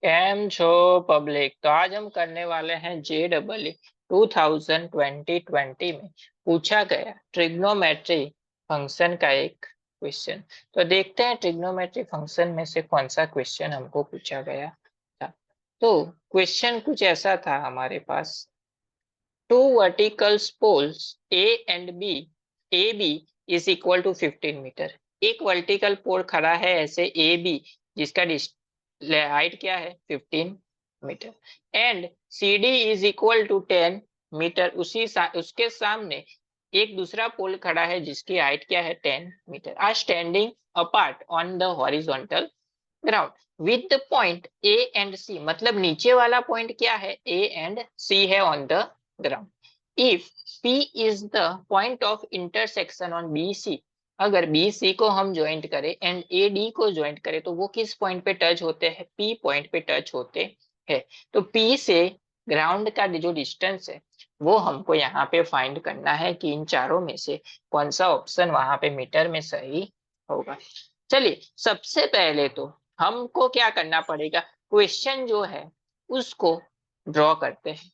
Cam छो public. तो आज हम करने वाले हैं JEE 2020 में पूछा गया ट्रिग्नोमेट्री फंक्शन का एक क्वेश्चन। तो देखते हैं ट्रिग्नोमेट्री फंक्शन में से कौन सा क्वेश्चन हमको पूछा गया था। तो क्वेश्चन कुछ ऐसा था हमारे पास। Two vertical poles A B is equal to 15 metre. एक वर्टिकल पोल खड़ा है ऐसे ए बी, जिसका हाइट क्या है 15 metre, and c d is equal to 10 metre. उसके सामने एक दूसरा पोल खड़ा है जिसकी हाइट क्या है 10 metre, are standing apart on the horizontal ground with the point A and C. मतलब नीचे वाला पॉइंट क्या है, ए एंड सी है on the ground. If P is the point of intersection on BC, अगर BC को हम ज्वाइंट करें एंड AD को ज्वाइंट करें तो वो किस पॉइंट पे टच होते हैं, P पॉइंट पे टच होते हैं। तो P से ग्राउंड का जो डिस्टेंस है वो हमको यहाँ पे फाइंड करना है कि इन चारों में से कौन सा ऑप्शन वहां पे मीटर में सही होगा। चलिए सबसे पहले तो हमको क्या करना पड़ेगा, क्वेश्चन जो है उसको ड्रॉ करते हैं।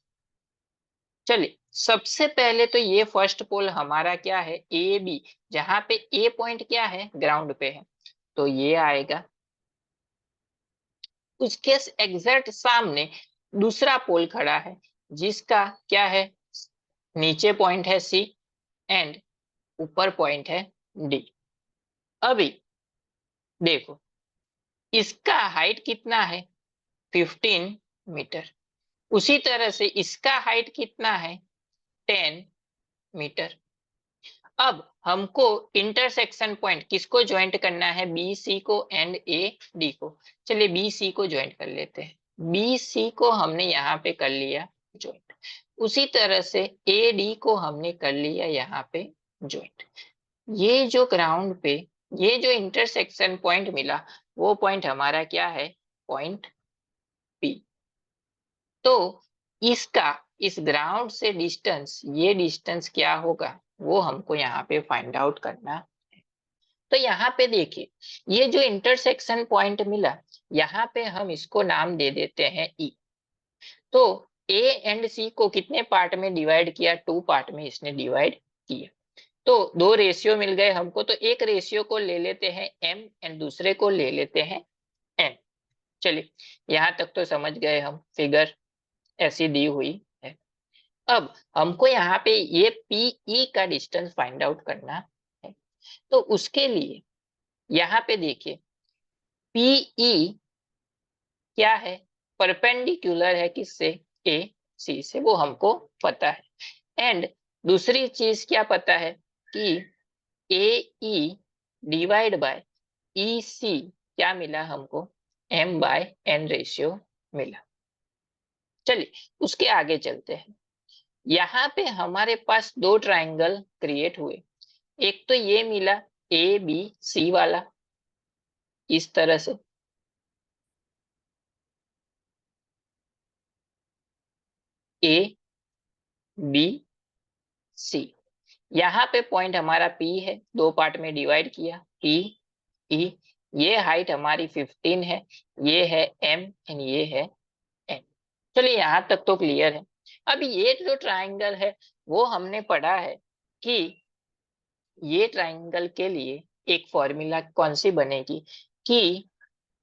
चलिए सबसे पहले तो ये फर्स्ट पोल हमारा क्या है ए बी, जहां पे ए पॉइंट क्या है ग्राउंड पे है, तो ये आएगा। उसके एग्जैक्ट सामने दूसरा पोल खड़ा है जिसका क्या है, नीचे पॉइंट है सी एंड ऊपर पॉइंट है डी। अभी देखो इसका हाइट कितना है 15 मीटर, उसी तरह से इसका हाइट कितना है 10 मीटर। अब हमको इंटरसेक्शन पॉइंट किसको ज्वाइंट करना है, बी सी को एंड ए डी को। चलिए बी सी को ज्वाइंट कर लेते हैं। बी सी को हमने यहाँ पे कर लिया ज्वाइंट, उसी तरह से ए डी को हमने कर लिया यहाँ पे ज्वाइंट। ये जो ग्राउंड पे ये जो इंटरसेक्शन पॉइंट मिला वो पॉइंट हमारा क्या है, पॉइंट पी। तो इसका इस ग्राउंड से डिस्टेंस, ये डिस्टेंस क्या होगा वो हमको यहाँ पे फाइंड आउट करना। तो यहाँ पे देखिए ये जो इंटरसेक्शन पॉइंट मिला, यहाँ पे हम इसको नाम दे देते हैं ई। तो ए एंड सी को कितने पार्ट में डिवाइड किया, 2 पार्ट में इसने डिवाइड किया। तो 2 रेशियो मिल गए हमको, तो एक रेशियो को ले लेते हैं एम एंड दूसरे को ले लेते हैं एन। चलिए यहाँ तक तो समझ गए हम, फिगर ऐसी दी हुई है। अब हमको यहाँ पे ये पीई का डिस्टेंस फाइंड आउट करना है। तो उसके लिए यहाँ पे देखिए पीई क्या है, परपेंडिकुलर है किससे, ए सी से, वो हमको पता है। एंड दूसरी चीज क्या पता है कि ए ई डिवाइड बाय ई सी क्या मिला हमको, एम बाय एन रेशियो मिला। चलिए उसके आगे चलते हैं। यहाँ पे हमारे पास 2 ट्राइंगल क्रिएट हुए। एक तो ये मिला ए बी सी वाला इस तरह से, ए बी सी। यहाँ पे पॉइंट हमारा पी है, 2 पार्ट में डिवाइड किया पी ई। ये हाइट हमारी 15 है, ये है एम एंड ये है एन। चलिए यहाँ तक तो क्लियर है। अभी ये जो ट्राइंगल है वो हमने पढ़ा है कि ये ट्राइंगल के लिए एक फॉर्मूला कौन सी बनेगी कि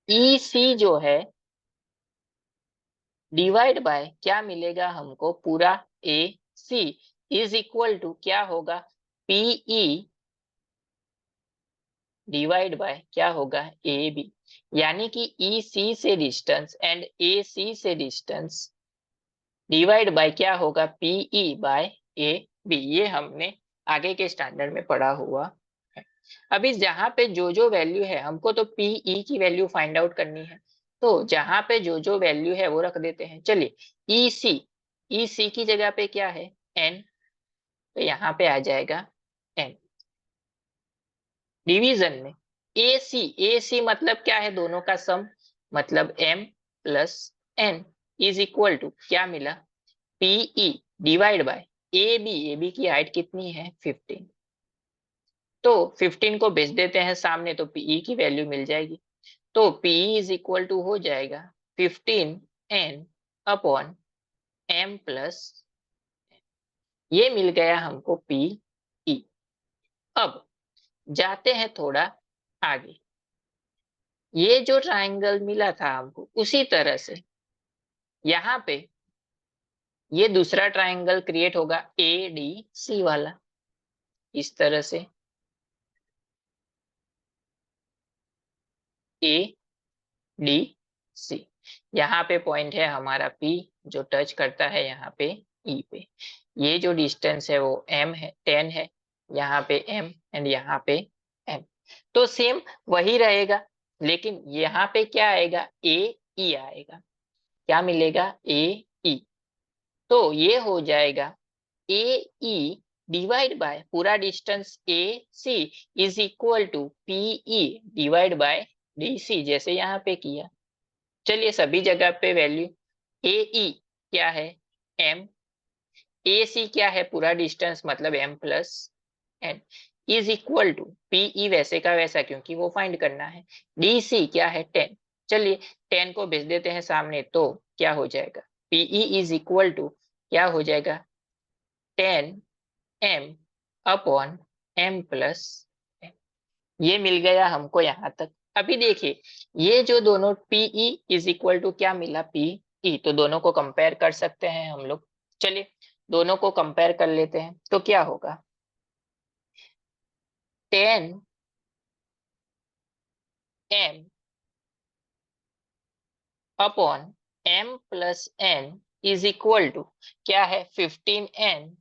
ई सी जो है डिवाइड बाय क्या मिलेगा हमको, पूरा ए सी इज इक्वल टू क्या होगा, पीई डिवाइड बाय क्या होगा ए बी। यानी कि ई सी से डिस्टेंस एंड ए सी से डिस्टेंस डिवाइड बाय क्या होगा, पीई बाय ए बी। ये हमने आगे के स्टैंडर्ड में पढ़ा हुआ है। अभी जहां पे जो जो वैल्यू है हमको तो पीई की वैल्यू फाइंड आउट करनी है, तो जहां पे जो जो वैल्यू है वो रख देते हैं। चलिए ई सी की जगह पे क्या है एन, तो यहाँ पे आ जाएगा एन। डिवीजन में ए सी मतलब क्या है, दोनों का सम, मतलब m plus n is equal to क्या मिला, PE divide by a b की हाइट कितनी है 15। तो 15 को भेज देते हैं सामने तो पीई की वैल्यू मिल जाएगी। तो पीई इज इक्वल टू हो जाएगा 15n अपॉन m प्लस, ये मिल गया हमको PE। अब जाते हैं थोड़ा आगे, ये जो ट्राइंगल मिला था हमको उसी तरह से यहाँ पे ये दूसरा ट्राइंगल क्रिएट होगा ADC वाला, इस तरह से ADC। यहाँ पे पॉइंट है हमारा P जो टच करता है यहाँ पे E पे। ये जो डिस्टेंस है वो M है, 10 है, यहाँ पे M एंड यहाँ पे M। तो सेम वही रहेगा, लेकिन यहाँ पे क्या आएगा, AE आएगा। क्या मिलेगा, AE। तो ये हो जाएगा AE डिवाइड बाय पूरा distance AC is equal to PE divide by DC, जैसे यहाँ पे किया। चलिए सभी जगह पे वैल्यू, AE क्या है M, AC क्या है पूरा डिस्टेंस मतलब M plus N is equal to PE वैसे का वैसा क्योंकि वो फाइंड करना है, DC क्या है 10। चलिए 10 को भेज देते हैं सामने तो क्या हो जाएगा, PE इज इक्वल टू क्या हो जाएगा 10m upon m plus n। ये मिल गया हमको यहाँ तक। अभी देखिए ये जो दोनों PE इज इक्वल टू क्या मिला, PE, तो दोनों को कंपेयर कर सकते हैं हम लोग। चलिए दोनों को कंपेयर कर लेते हैं तो क्या होगा, 10m upon m plus n is equal to क्या है 15n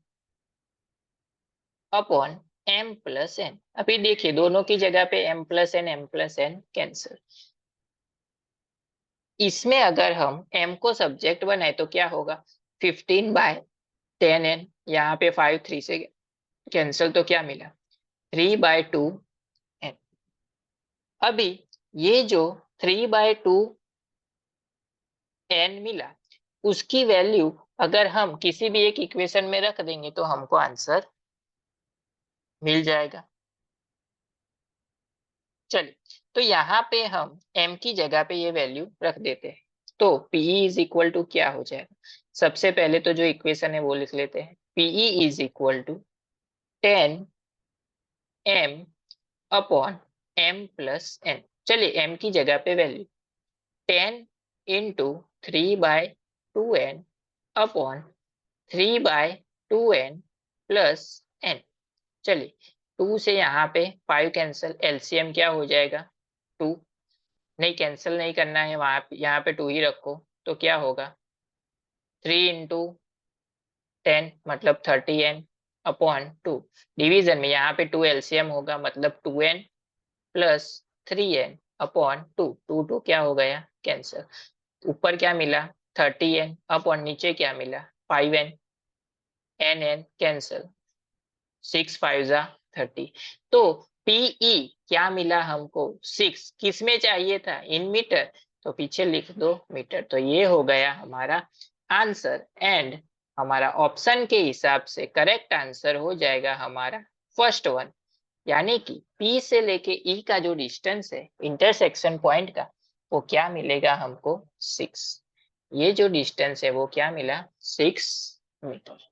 upon m plus n। अभी देखिए दोनों की जगह पे m प्लस n कैंसिल। इसमें अगर हम m को सब्जेक्ट बनाए तो क्या होगा, 15/10n, यहाँ पे 5 3 से कैंसिल तो क्या मिला 3/2n। अभी ये जो 3/2n मिला उसकी वैल्यू अगर हम किसी भी एक इक्वेशन में रख देंगे तो हमको आंसर मिल जाएगा। चलिए तो यहाँ पे हम m की जगह पे ये वैल्यू रख देते हैं तो PE इज इक्वल टू क्या हो जाएगा, सबसे पहले तो जो इक्वेशन है वो लिख लेते हैं, PE is equal to 10m upon m plus n। चलिए m की जगह पे value 10 into 3/2n upon 3/2n plus n। चलिए 2 से यहाँ पे 5 कैंसिल, LCM क्या हो जाएगा 2, नहीं कैंसिल नहीं करना है, वहां यहाँ पे 2 ही रखो तो क्या होगा 3 इंटू 10 मतलब 30n अपॉन 2, डिवीजन में यहाँ पे 2 LCM होगा मतलब 2n प्लस 3n अपॉन 2, 2 क्या हो गया कैंसिल, ऊपर क्या मिला 30n अपॉन नीचे क्या मिला 5n, n कैंसिल, 6 5 जा 30। तो PE क्या मिला हमको 6, किस में चाहिए था इन मीटर, तो पीछे लिख दो मीटर। तो ये हो गया हमारा आंसर एंड हमारा ऑप्शन के हिसाब से करेक्ट आंसर हो जाएगा हमारा फर्स्ट वन, यानी कि P से लेके E का जो डिस्टेंस है इंटरसेक्शन पॉइंट का वो क्या मिलेगा हमको 6। ये जो डिस्टेंस है वो क्या मिला 6 मीटर।